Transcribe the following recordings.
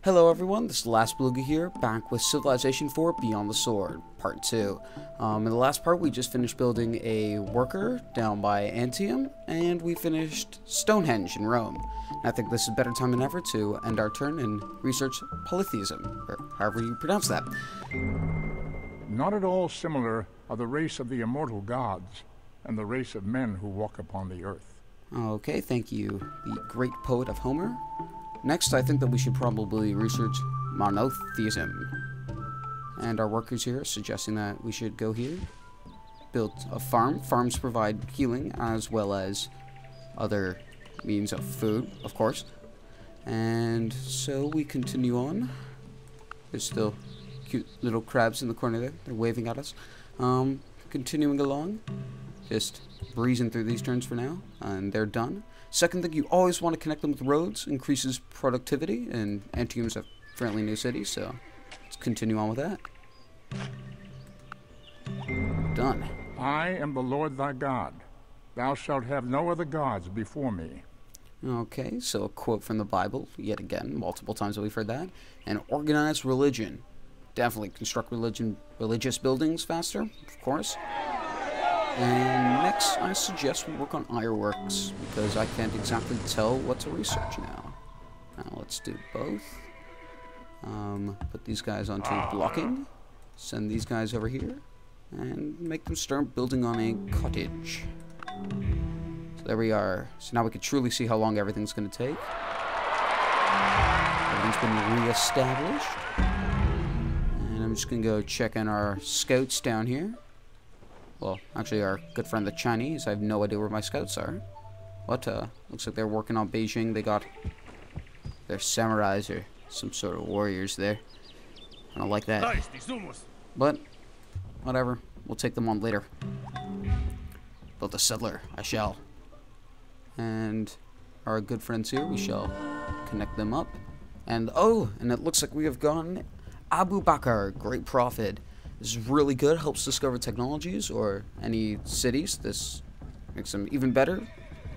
Hello everyone, this is Last Beluga here, back with Civilization 4 Beyond the Sword, Part 2. In the last part we just finished building a worker down by Antium, and we finished Stonehenge in Rome. And I think this is a better time than ever to end our turn and research polytheism, or however you pronounce that. Not at all similar are the race of the immortal gods and the race of men who walk upon the earth. Okay, thank you, the great poet of Homer. Next, I think that we should probably research monotheism. And our workers here are suggesting that we should go here, build a farm. Farms provide healing as well as other means of food, of course. And so we continue on. There's still cute little crabs in the corner there. They're waving at us. Continuing along, just breezing through these turns for now, and they're done. Second thing, you always want to connect them with roads, increases productivity, and Antium's a fairly new city, so let's continue on with that. Done. I am the Lord thy God. Thou shalt have no other gods before me. Okay, so a quote from the Bible, yet again, multiple times that we've heard that. And organized religion. Definitely construct religious buildings faster, of course. And next, I suggest we work on ironworks, because I can't exactly tell what to research now. Now, let's do both. Put these guys onto blocking, send these guys over here, and make them start building on a cottage. So there we are. So now we can truly see how long everything's going to take. Everything's been re-established. And I'm just going to go check in our scouts down here. Well, actually, our good friend the Chinese. I have no idea where my scouts are. What? Looks like they're working on Beijing. They got their samurais or some sort of warriors there. I don't like that. But, whatever. We'll take them on later. Build a settler. I shall. And our good friends here, we shall connect them up. And, oh, and it looks like we have gotten Abu Bakr, great prophet. This is really good, helps discover technologies or any cities. This makes them even better.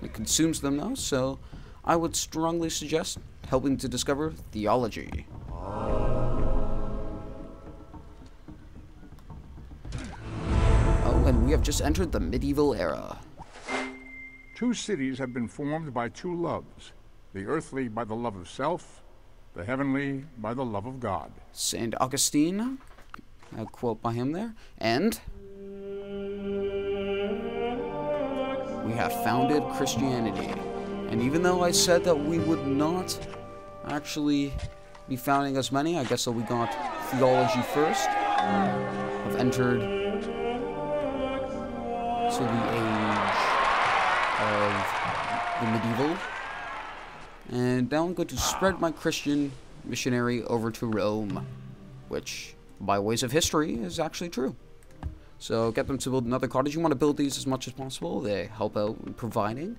It consumes them though, so I would strongly suggest helping to discover theology. Oh, and we have just entered the medieval era. Two cities have been formed by two loves, the earthly by the love of self, the heavenly by the love of God. Saint Augustine. A quote by him there. And we have founded Christianity. And even though I said that we would not actually be founding as many, I guess that we got theology first. Have entered to the age of the medieval. And now I'm going to spread my Christian missionary over to Rome, which, by ways of history, is actually true. So get them to build another cottage. You want to build these as much as possible. They help out in providing.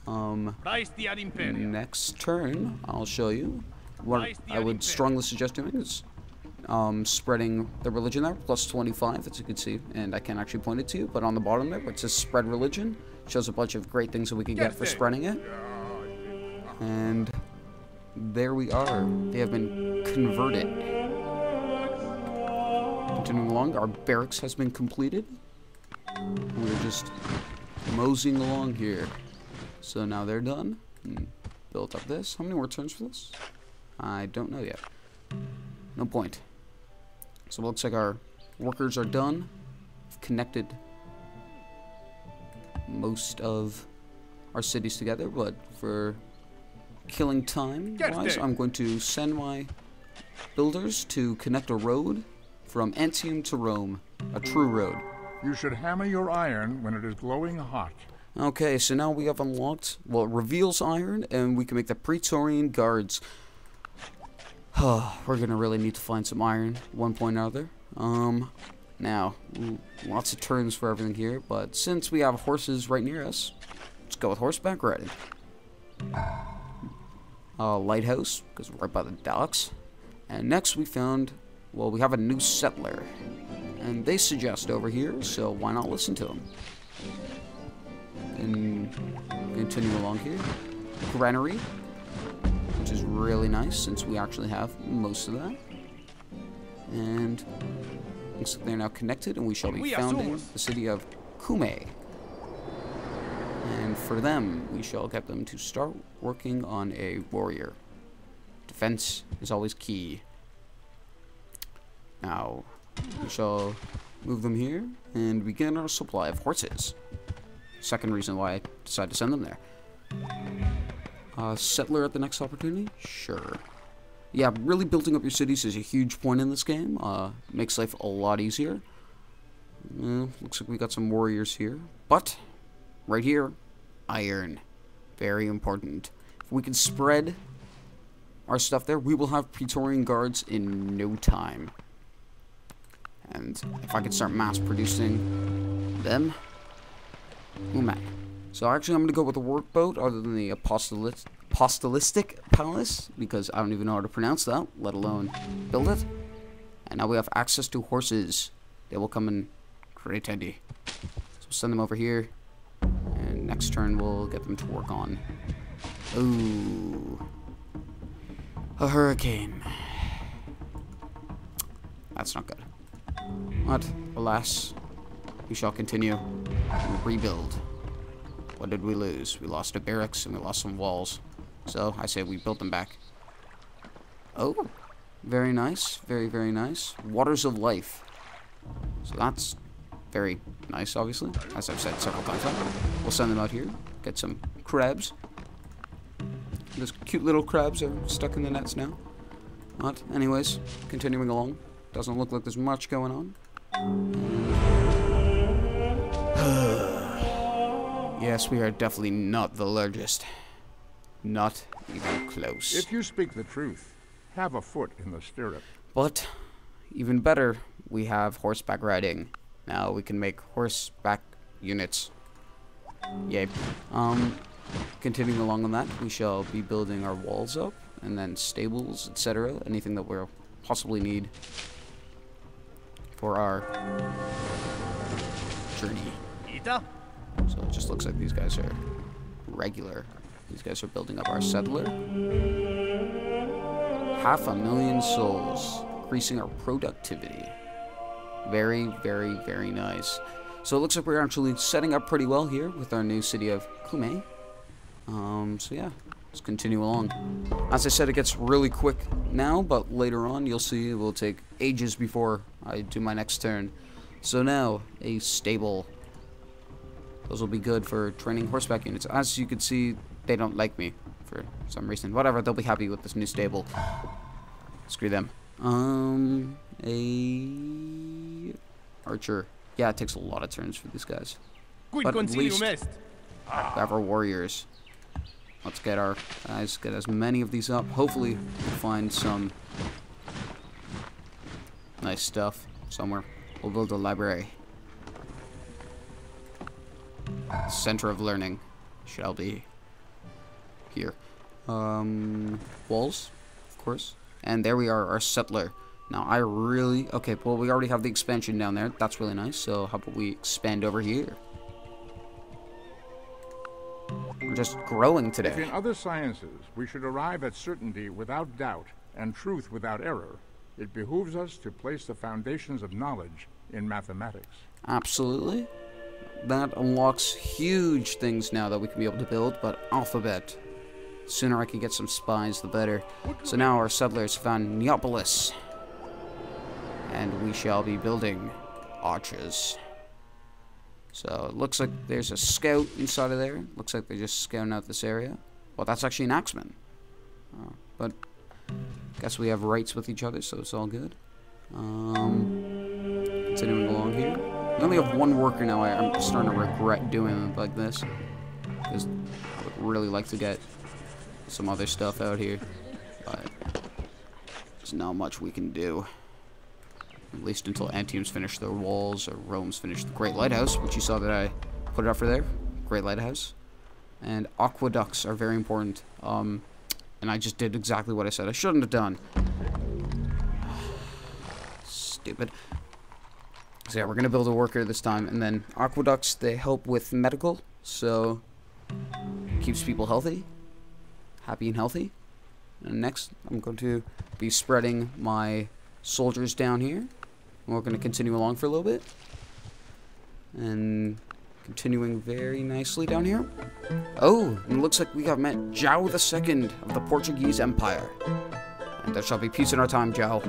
Next turn, I'll show you. What I would strongly suggest doing is spreading the religion there, plus 25, as you can see. And I can't actually point it to you, but on the bottom there, where it says spread religion, shows a bunch of great things that we can get for spreading it. And there we are. They have been converted. Continuing along, our barracks has been completed. We're just moseying along here. So now they're done. Built up this. How many more turns for this? I don't know yet. No point. So it looks like our workers are done. We've connected most of our cities together, but for killing time wise, I'm going to send my builders to connect a road from Antium to Rome, a true road. You should hammer your iron when it is glowing hot. Okay, so now we have unlocked, well, it reveals iron, and we can make the Praetorian Guards. We're gonna really need to find some iron, one point or other. Now, lots of turns for everything here, but since we have horses right near us, let's go with horseback riding. Lighthouse, because we're right by the docks. And next we found, well, we have a new settler. And they suggest over here, so why not listen to them? And continue along here. Granary, which is really nice since we actually have most of that. And looks like they're now connected, and we shall be founding the city of Kume. And for them, we shall get them to start working on a warrior. Defense is always key. Now, we shall move them here and begin our supply of horses. Second reason why I decided to send them there. Settler at the next opportunity? Sure. Yeah, really building up your cities is a huge point in this game. Makes life a lot easier. Looks like we got some warriors here. But, right here, iron. Very important. If we can spread our stuff there, we will have Praetorian guards in no time. And if I could start mass producing them, ooh man. So actually I'm going to go with a workboat other than the Apostolistic Palace, because I don't even know how to pronounce that, let alone build it. And now we have access to horses. They will come in great handy. So we'll send them over here. And next turn we'll get them to work on. Ooh. A hurricane. That's not good. But, alas, we shall continue and rebuild. What did we lose? We lost a barracks and we lost some walls. So, I say we built them back. Oh, very nice. Very, very nice. Waters of Life. So that's very nice, obviously. As I've said several times now. We'll send them out here. Get some crabs. Those cute little crabs are stuck in the nets now. But, anyways, continuing along. Doesn't look like there's much going on. Yes, we are definitely not the largest. Not even close. If you speak the truth, have a foot in the stirrup. But, even better, we have horseback riding. Now we can make horseback units. Yay. Continuing along on that, we shall be building our walls up, and then stables, etc. Anything that we'll possibly need for our journey. So it just looks like these guys are regular. These guys are building up our settler. 500,000 souls, increasing our productivity. Very, very, very nice. So it looks like we're actually setting up pretty well here with our new city of Kume. So yeah, let's continue along. As I said, it gets really quick now, but later on you'll see it will take ages before I do my next turn. So now, a stable. Those will be good for training horseback units. As you can see, they don't like me for some reason. Whatever, they'll be happy with this new stable. Screw them. A archer. Yeah, it takes a lot of turns for these guys. But at least we have our warriors. Let's get our guys, get as many of these up. Hopefully, we'll find some nice stuff somewhere. We'll build a library. Center of learning shall be here. Walls, of course. And there we are, our settler. Now, okay, well, we already have the expansion down there. That's really nice. So, how about we expand over here? We're just growing today. If in other sciences we should arrive at certainty without doubt and truth without error, it behooves us to place the foundations of knowledge in mathematics. Absolutely. That unlocks huge things now that we can be able to build, but alphabet. The sooner I can get some spies, the better. So now our settlers found Neapolis. And we shall be building arches. So it looks like there's a scout inside of there. Looks like they're just scouting out this area. Well, that's actually an axeman. But guess we have rights with each other, so it's all good. Continuing along here. We only have one worker now. I'm starting to regret doing it like this, because I would really like to get some other stuff out here, but there's not much we can do. At least until Antium's finish their walls, or Rome's finished the Great Lighthouse, which you saw that I put it up for there. Great Lighthouse. And aqueducts are very important. And I just did exactly what I said I shouldn't have done. Stupid. So yeah, we're going to build a worker this time. And then aqueducts, they help with medical. So, keeps people healthy. Happy and healthy. And next, I'm going to be spreading my soldiers down here. We're going to continue along for a little bit. And continuing very nicely down here. Oh, and it looks like we have met Zhao II of the Portuguese Empire. And there shall be peace in our time, Zhao.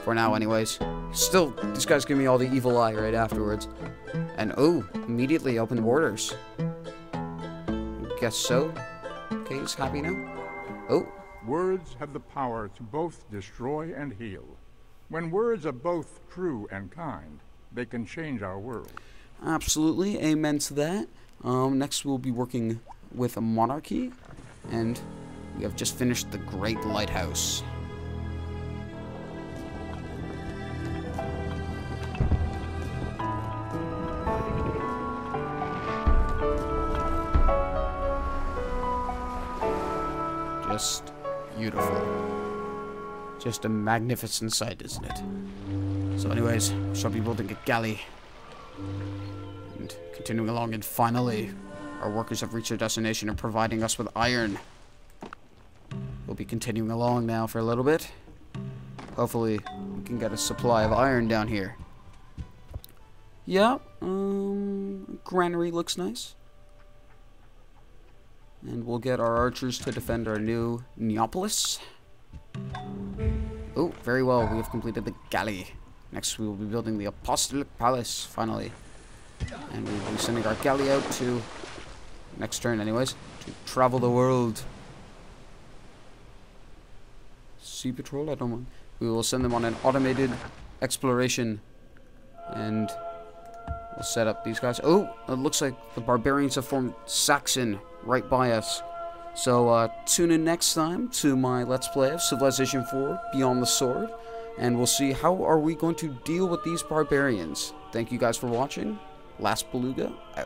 For now, anyways. Still, these guys give me all the evil eye right afterwards. And oh, immediately open the borders. Guess so. Okay, he's happy now. Oh. Words have the power to both destroy and heal. When words are both true and kind, they can change our world. Absolutely, amen to that. Next we'll be working with a monarchy, and we have just finished the Great Lighthouse. Just beautiful. Just a magnificent sight, isn't it? So anyways, we shall be building a galley. And continuing along, and finally, our workers have reached their destination and providing us with iron. We'll be continuing along now for a little bit. Hopefully, we can get a supply of iron down here. Yeah, granary looks nice. And we'll get our archers to defend our new Neapolis. Oh, very well, we have completed the galley. Next, we will be building the Apostolic Palace, finally. And we will be sending our galley out to, next turn anyways, to travel the world. Sea Patrol, I don't want. We will send them on an automated exploration. And we'll set up these guys. Oh, it looks like the barbarians have formed Saxon right by us. So tune in next time to my Let's Play of Civilization 4 Beyond the Sword. And we'll see how are we going to deal with these barbarians. Thank you guys for watching. Last Beluga out.